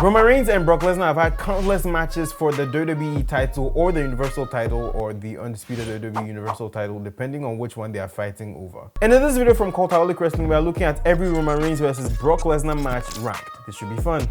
Roman Reigns and Brock Lesnar have had countless matches for the WWE title or the Universal title or the undisputed WWE Universal title, depending on which one they are fighting over. And in this video from Cultaholic Wrestling, we are looking at every Roman Reigns versus Brock Lesnar match ranked. This should be fun.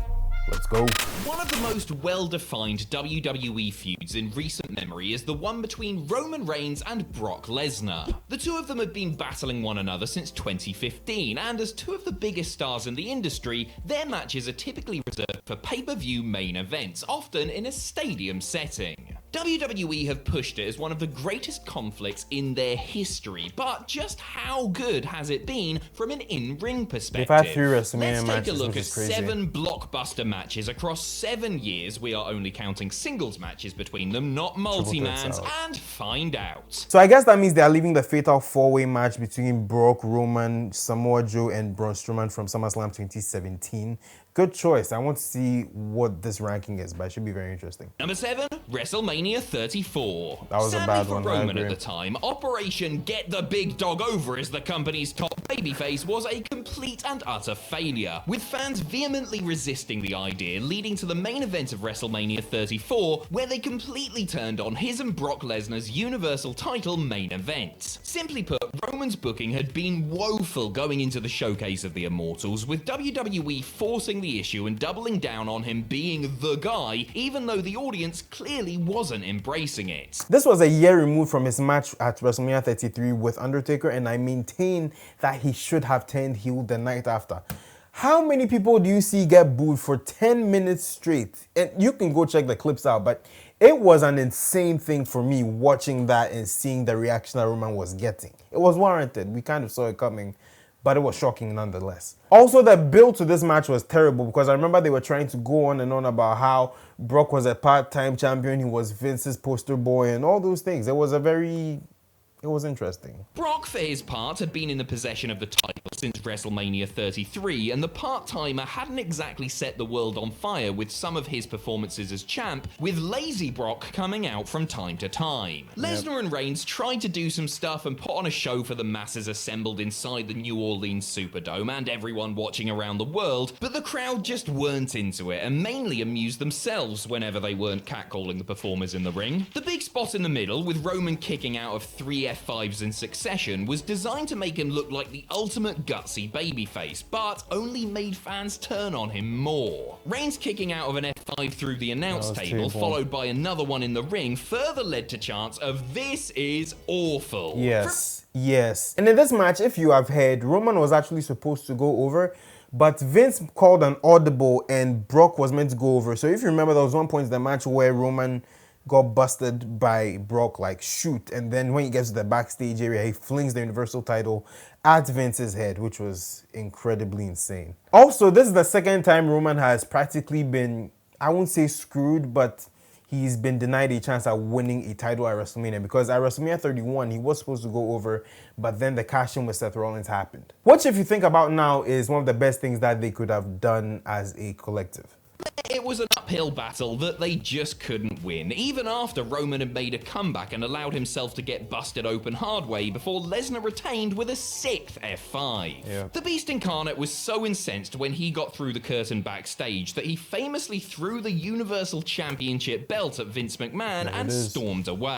Let's go. One of the most well-defined WWE feuds in recent memory is the one between Roman Reigns and Brock Lesnar. The two of them have been battling one another since 2015, and as two of the biggest stars in the industry, their matches are typically reserved for pay-per-view main events, often in a stadium setting. WWE have pushed it as one of the greatest conflicts in their history, but just how good has it been from an in-ring perspective? They've had 3 WrestleMania matches. Let's take a look at crazy. 7 blockbuster matches across 7 years. We are only counting singles matches between them, not multi-mans, and find out. So I guess that means they are leaving the fatal 4-way match between Brock, Roman, Samoa Joe, and Braun Strowman from SummerSlam 2017. Good choice. I want to see what this ranking is, but it should be very interesting. Number 7, WrestleMania 34. That was a bad one. For Roman at the time, Operation Get the Big Dog Over as the company's top babyface was a complete and utter failure, with fans vehemently resisting the idea, leading to the main event of WrestleMania 34, where they completely turned on his and Brock Lesnar's Universal title main event. Simply put, Roman's booking had been woeful going into the Showcase of the Immortals, with WWE forcing the issue and doubling down on him being the guy, even though the audience clearly wasn't embracing it. This was a year removed from his match at WrestleMania 33 with Undertaker, and I maintain that he should have turned heel the night after. How many people do you see get booed for 10 minutes straight? And you can go check the clips out, but it was an insane thing for me watching that and seeing the reaction that Roman was getting. It was warranted. We kind of saw it coming, but it was shocking nonetheless. Also, the build to this match was terrible because I remember they were trying to go on and on about how Brock was a part-time champion, he was Vince's poster boy and all those things. It was interesting. Brock, for his part, had been in the possession of the title since WrestleMania 33, and the part-timer hadn't exactly set the world on fire with some of his performances as champ, with lazy Brock coming out from time to time. Lesnar and Reigns tried to do some stuff and put on a show for the masses assembled inside the New Orleans Superdome and everyone watching around the world, but the crowd just weren't into it and mainly amused themselves whenever they weren't catcalling the performers in the ring. The big spot in the middle, with Roman kicking out of 3 F5s in succession, was designed to make him look like the ultimate gutsy babyface, but only made fans turn on him more. Reigns kicking out of an F5 through the announce table, followed by another one in the ring, further led to chants of "This is awful." Yes. And in this match, if you have heard, Roman was actually supposed to go over, but Vince called an audible and Brock was meant to go over. So if you remember, there was one point in the match where Roman got busted by Brock, like shoot, and then when he gets to the backstage area, he flings the Universal title at Vince's head, which was incredibly insane. Also, this is the second time Roman has practically been, I won't say screwed, but he's been denied a chance at winning a title at WrestleMania, because at WrestleMania 31, he was supposed to go over, but then the cash-in with Seth Rollins happened. Which, if you think about now, is one of the best things that they could have done as a collective. It was an uphill battle that they just couldn't win, even after Roman had made a comeback and allowed himself to get busted open hard way before Lesnar retained with a 6th F5. The Beast Incarnate was so incensed when he got through the curtain backstage that he famously threw the Universal Championship belt at Vince McMahon and stormed away.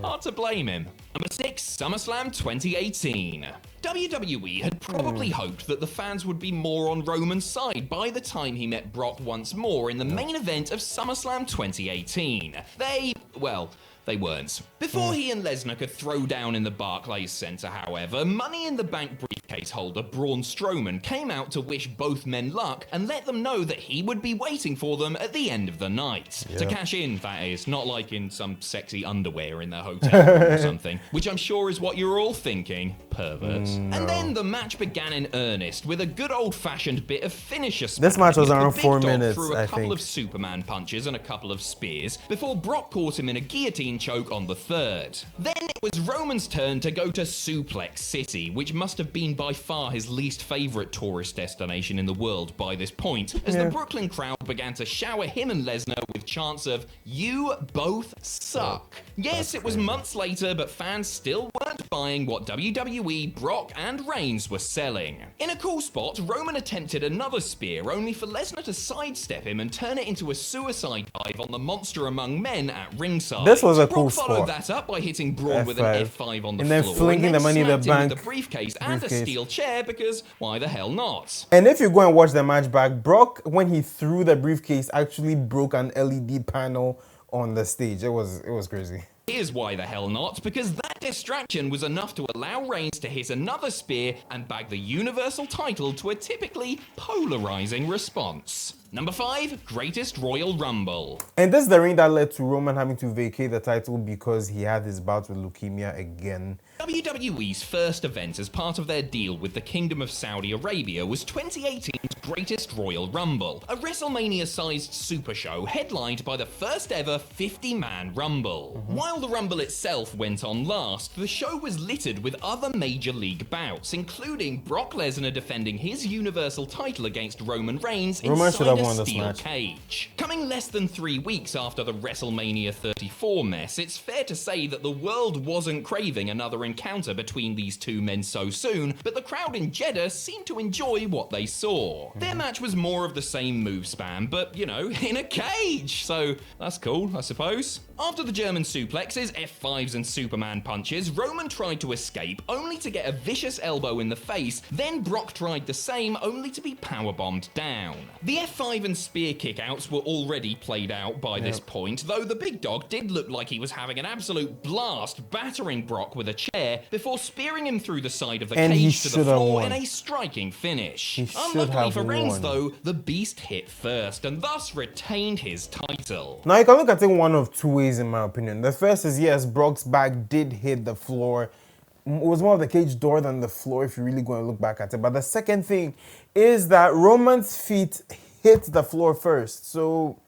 Hard to blame him. Number 6, SummerSlam 2018. WWE had probably hoped that the fans would be more on Roman's side by the time he met Brock once more in the main event of SummerSlam 2018. They weren't. Before he and Lesnar could throw down in the Barclays Center, however, Money in the Bank briefcase holder Braun Strowman came out to wish both men luck and let them know that he would be waiting for them at the end of the night. To cash in, that is, not like in some sexy underwear in their hotel room or something, which I'm sure is what you're all thinking, perverts. And then the match began in earnest with a good old-fashioned bit of finisher smash. This match was around 4 minutes, threw a I couple think. of Superman punches and a couple of spears before Brock caught him in a guillotine spin choke on the third. Then it was Roman's turn to go to Suplex City, which must have been by far his least favourite tourist destination in the world by this point, as the Brooklyn crowd began to shower him and Lesnar with chants of, "You both suck." Yes, it was months later, but fans still weren't buying what WWE, Brock, and Reigns were selling. In a cool spot, Roman attempted another spear, only for Lesnar to sidestep him and turn it into a suicide dive on the monster among men at ringside. This was a cool Brock followed spot. that up by hitting Braun with an F5 on the and then floor, flinging the Money in the smacked him Bank with a briefcase and a steel chair, because why the hell not? And if you go and watch the match back, Brock, when he threw the briefcase, actually broke an LED panel on the stage. It was crazy. Here's why the hell not, because that distraction was enough to allow Reigns to hit another spear and bag the Universal title to a typically polarizing response. Number 5, Greatest Royal Rumble. And this is the ring that led to Roman having to vacate the title because he had his bout with leukemia again. WWE's first event as part of their deal with the Kingdom of Saudi Arabia was 2018's Greatest Royal Rumble, a WrestleMania-sized super show headlined by the first ever 50-man Rumble. While the Rumble itself went on last, the show was littered with other major league bouts, including Brock Lesnar defending his Universal title against Roman Reigns inside a steel cage. Coming less than 3 weeks after the WrestleMania 34 mess, it's fair to say that the world wasn't craving another encounter between these two men so soon, but the crowd in Jeddah seemed to enjoy what they saw. Their match was more of the same move spam, but, you know, in a cage, so that's cool, I suppose. After the German suplexes, F5s and Superman punches, Roman tried to escape, only to get a vicious elbow in the face, then Brock tried the same, only to be powerbombed down. The F5 and spear kickouts were already played out by this point, though the big dog did look like he was having an absolute blast, battering Brock with a chair before spearing him through the side of the cage to the floor in a striking finish. Unluckily for Reigns, though, the Beast hit first and thus retained his title. Now you can look at it one of two ways in my opinion. The first is, yes, Brock's back did hit the floor. It was more of the cage door than the floor if you really go and look back at it. But the second thing is that Roman's feet hit the floor first. So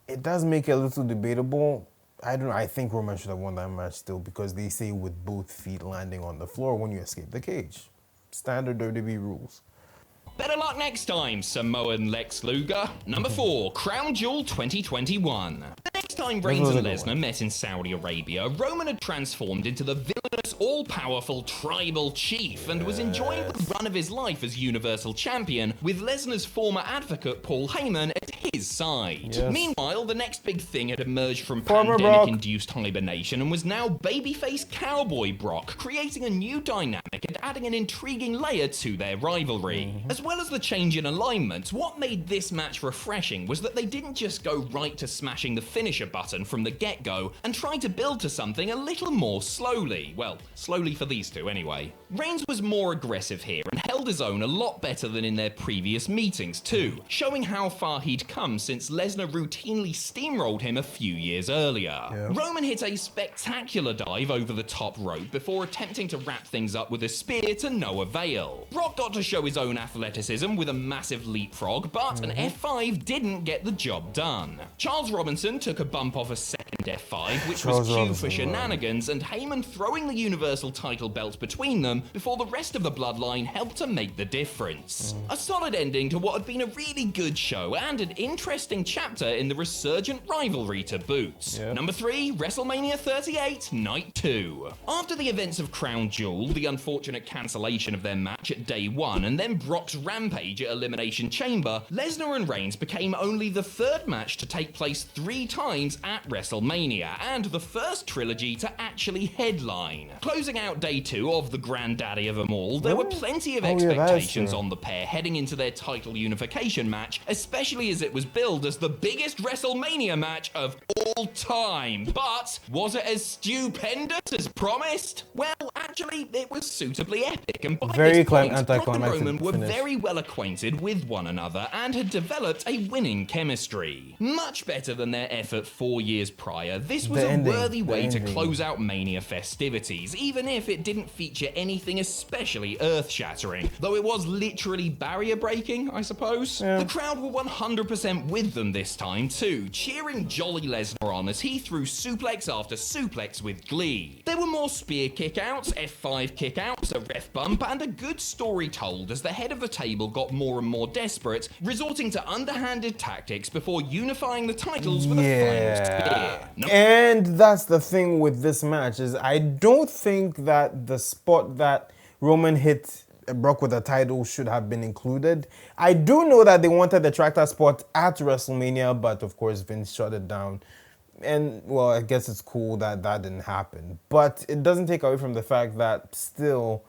it does make it a little debatable. I don't know. I think Roman should have won that match still, because they say with both feet landing on the floor when you escape the cage. Standard WWE rules. Better luck next time, Samoan Lex Luger. Number 4, Crown Jewel 2021. The next time Reigns and Lesnar met in Saudi Arabia, Roman had transformed into the villainous, all-powerful tribal chief and was enjoying the run of his life as Universal Champion, with Lesnar's former advocate Paul Heyman at his side. Meanwhile, the next big thing had emerged from pandemic-induced hibernation and was now babyface cowboy Brock, creating a new dynamic and adding an intriguing layer to their rivalry. As well as the change in alignment, what made this match refreshing was that they didn't just go right to smashing the finisher button from the get-go and try to build to something a little more slowly. Well, slowly for these two anyway. Reigns was more aggressive here and held his own a lot better than in their previous meetings too, showing how far he'd come since Lesnar routinely steamrolled him a few years earlier. Roman hit a spectacular dive over the top rope before attempting to wrap things up with a spear to no avail. Brock got to show his own athleticism with a massive leapfrog, but an F5 didn't get the job done. Charles Robinson took a bump off a second F5, which was cue for shenanigans, and Heyman throwing the Universal title belt between them before the rest of the bloodline helped to make the difference. A solid ending to what had been a really good show and an interesting chapter in the resurgent rivalry to boot. Number 3, WrestleMania 38, Night 2. After the events of Crown Jewel, the unfortunate cancellation of their match at day 1, and then Brock's rampage at Elimination Chamber, Lesnar and Reigns became only the third match to take place 3 times at WrestleMania, and the first trilogy to actually headline. Closing out day 2 of the granddaddy of them all, there were plenty of expectations on the pair heading into their title unification match, especially as it was billed as the biggest WrestleMania match of all time. But was it as stupendous as promised? Well, actually, it was suitably epic, and by this point, Brock and Roman were very well acquainted with one another and had developed a winning chemistry. Much better than their effort 4 years prior wire, this was a worthy way to close out Mania festivities, even if it didn't feature anything especially earth-shattering, though it was literally barrier-breaking, I suppose. Yeah. The crowd were 100% with them this time too, cheering Jolly Lesnar on as he threw suplex after suplex with glee. There were more spear kickouts, F5 kickouts, a ref bump, and a good story told as the head of the table got more and more desperate, resorting to underhanded tactics before unifying the titles with a final spear. And that's the thing with this match, is I don't think that the spot that Roman hit Brock with the title should have been included. I do know that they wanted the tractor spot at WrestleMania, but of course Vince shut it down. And, well, I guess it's cool that that didn't happen. But it doesn't take away from the fact that still,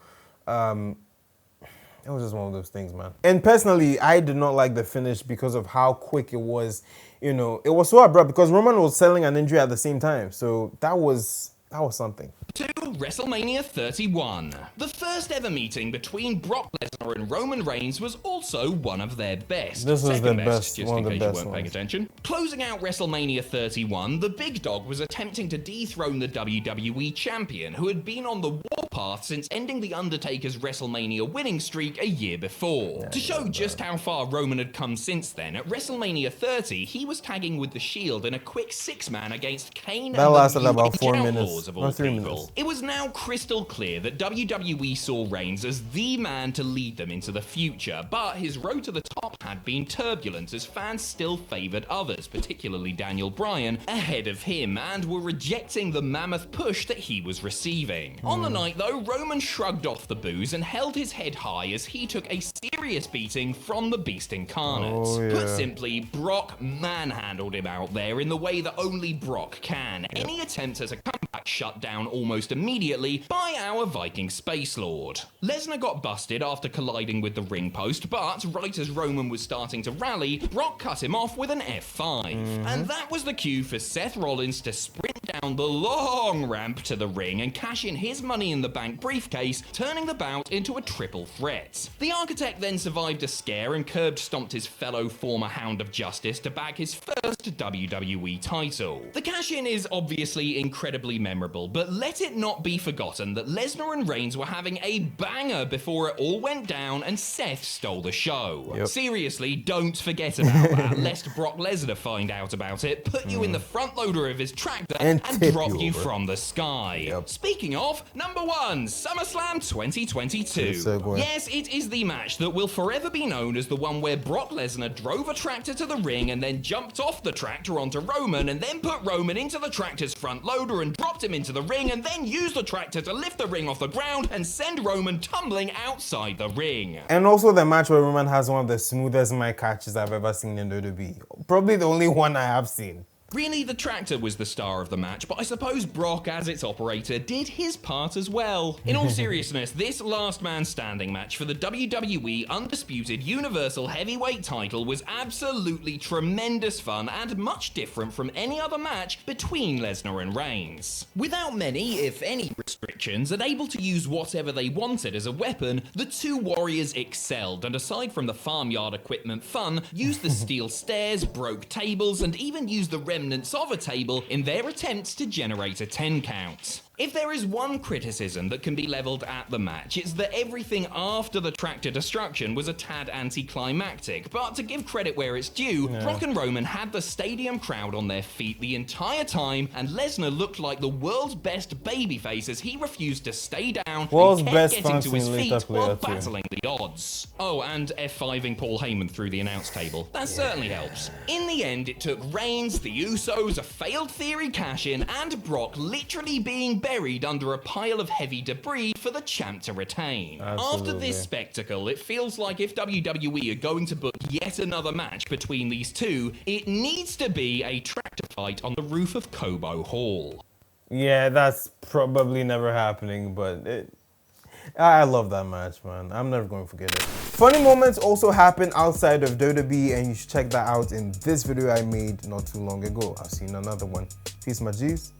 it was just one of those things, man. And personally, I did not like the finish because of how quick it was. You know, it was so abrupt because Roman was selling an injury at the same time. So that was something. To WrestleMania 31. The first ever meeting between Brock Lesnar and Roman Reigns was also one of their best. This was Second the best, best, just one in of the case you best weren't paying ones. attention. Closing out WrestleMania 31, the Big Dog was attempting to dethrone the WWE Champion, who had been on the warpath since ending The Undertaker's WrestleMania winning streak a year before. To show just how far Roman had come since then, at WrestleMania 30, he was tagging with The Shield in a quick six-man against Kane That and lasted the about New 4 Age minutes, Outlaws of or all 3 people. minutes. It was now crystal clear that WWE saw Reigns as the man to lead them into the future, but his road to the top had been turbulent as fans still favoured others, particularly Daniel Bryan, ahead of him and were rejecting the mammoth push that he was receiving. On the night though, Roman shrugged off the boos and held his head high as he took a serious beating from the Beast Incarnate. Oh, yeah. Put simply, Brock manhandled him out there in the way that only Brock can. Any attempt at a comeback shut down almost immediately by our Viking Space Lord. Lesnar got busted after colliding with the ring post, but right as Roman was starting to rally, Brock cut him off with an F5. And that was the cue for Seth Rollins to sprint down the long ramp to the ring and cash in his Money in the Bank briefcase, turning the bout into a triple threat. The Architect then survived a scare and curb stomped his fellow former Hound of Justice to bag his first WWE title. The cash-in is obviously incredibly memorable, but let it not be forgotten that Lesnar and Reigns were having a banger before it all went down and Seth stole the show. Yep. Seriously, don't forget about that, lest Brock Lesnar find out about it, put you in the front loader of his tractor And and tip drop you you over. from the sky. Yep. Speaking of, number 1, SummerSlam 2022. Good segue. Yes, it is the match that will forever be known as the one where Brock Lesnar drove a tractor to the ring and then jumped off the tractor onto Roman and then put Roman into the tractor's front loader and dropped him into the ring and then used the tractor to lift the ring off the ground and send Roman tumbling outside the ring. And also the match where Roman has one of the smoothest mic catches I've ever seen in WWE. Probably the only one I have seen. Really, the tractor was the star of the match, but I suppose Brock, as its operator, did his part as well. In all seriousness, this last man standing match for the WWE Undisputed Universal Heavyweight title was absolutely tremendous fun and much different from any other match between Lesnar and Reigns. Without many, if any, restrictions and able to use whatever they wanted as a weapon, the two warriors excelled, and aside from the farmyard equipment fun, used the steel stairs, broke tables, and even used the remnants of a table in their attempts to generate a 10 count. If there is one criticism that can be leveled at the match, it's that everything after the tractor destruction was a tad anticlimactic, but to give credit where it's due, Brock and Roman had the stadium crowd on their feet the entire time, and Lesnar looked like the world's best babyface as he refused to stay down World's and kept best getting to his simulator feet while player too. battling the odds. Oh, and F5ing Paul Heyman through the announce table. That certainly helps. In the end, it took Reigns, the Usos, a failed theory cash-in, and Brock literally being buried under a pile of heavy debris for the champ to retain. After Absolutely. this spectacle, it feels like if WWE are going to book yet another match between these two, it needs to be a tractor fight on the roof of Cobo Hall. Yeah, that's probably never happening, but I love that match, man. I'm never going to forget it. Funny moments also happen outside of WWE, and you should check that out in this video I made not too long ago. I'll see you in another one. Peace, my G's.